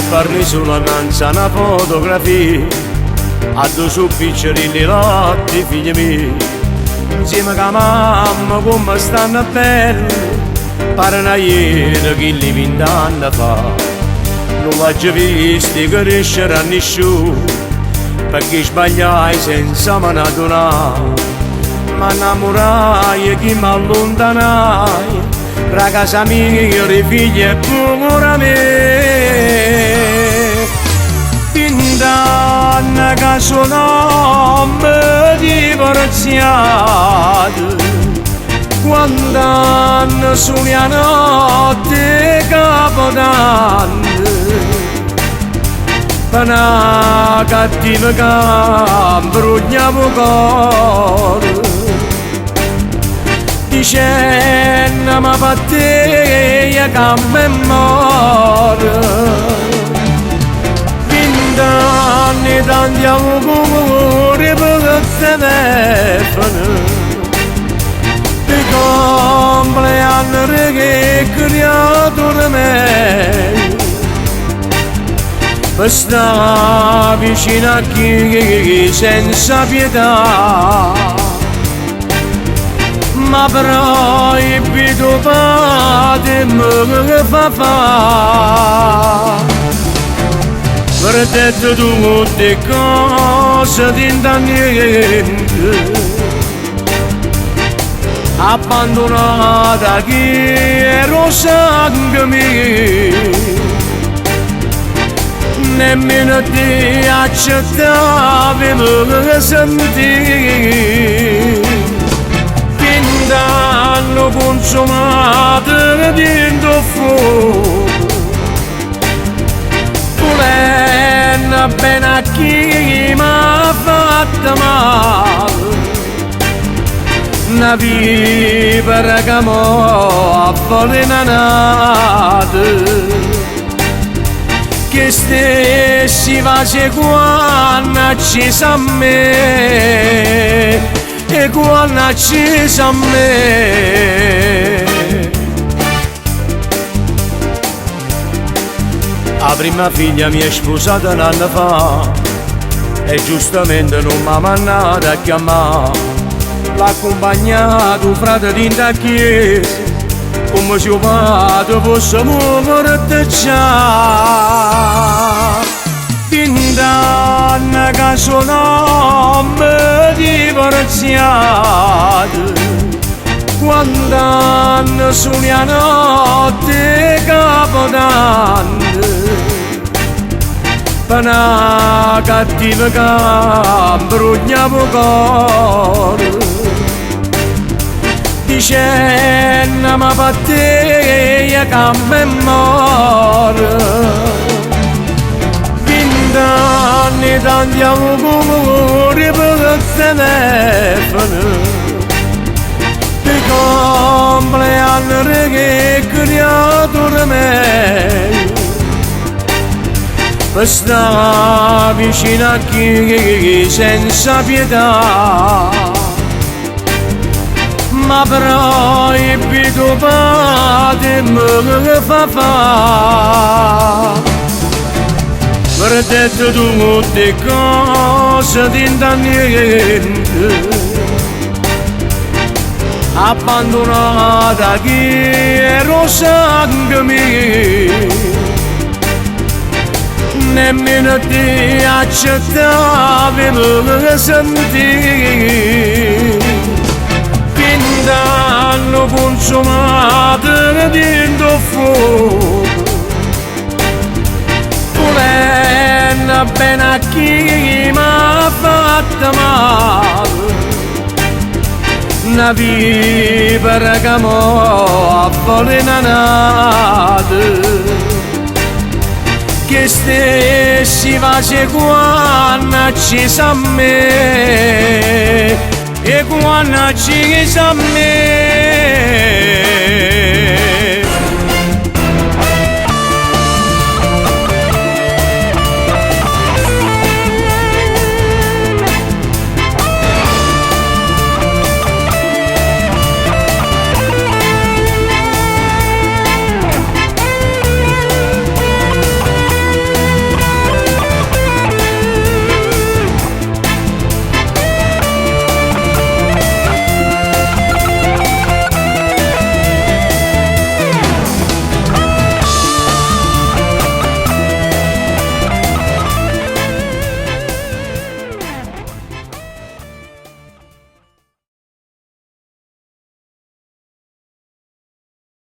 farmi solo annanzi a una fotografia a due su piccerini lotti figli miei insieme con mamma come stanno bene pare una ieri che li 20 anni fa non l'ho visti crescere a nessuno perché sbagliai senza me ne adonare ma innamorai e chi mi allontanai ragazza mia, i figli e pure me 20 anni che sono divorziato quando anni sono a notte capodanno per una cattiva che imbrugliavo cuore dicendo ma per te che mi muore 20 anni tanti auguri per il telefono di compleanno che creatura me per stare vicino a chi senza pietà ma proibito padre mi fa per detto tutte cose di niente abbandonata chi ero sangue mio nemmeno ti accettavi mi sentire 20 anni consumati dentro fuoco volendo bene a chi mi ha fatto male una vipera che mo' avvelenata che stessi face quando accesa a me e quando accesa a me la prima figlia mi è sposata un anno fa e giustamente non mi ha mandato a chiamare l'ha accompagnato frate di in chiesa come se il padre fosse morto già 20 anni che sono divorziato quando anni sono a notte capodanno per una cattiva che imbrugliavo cuore dicendo ma per te che mi muore 20 anni tanti auguri per il telefono di compleanno che creatura me per stare vicino a chi senza pietà ma proibito padre mi fa per detto tutte cose di niente abbandonata chi ero sangue mio nemmeno ti accettavi mi sentire 20 anni consumati dentro fuoco volendo bene a chi mi ha fatto male una vipera che mo' avvelenata che stessi face quando accesa a me e quando accesa a me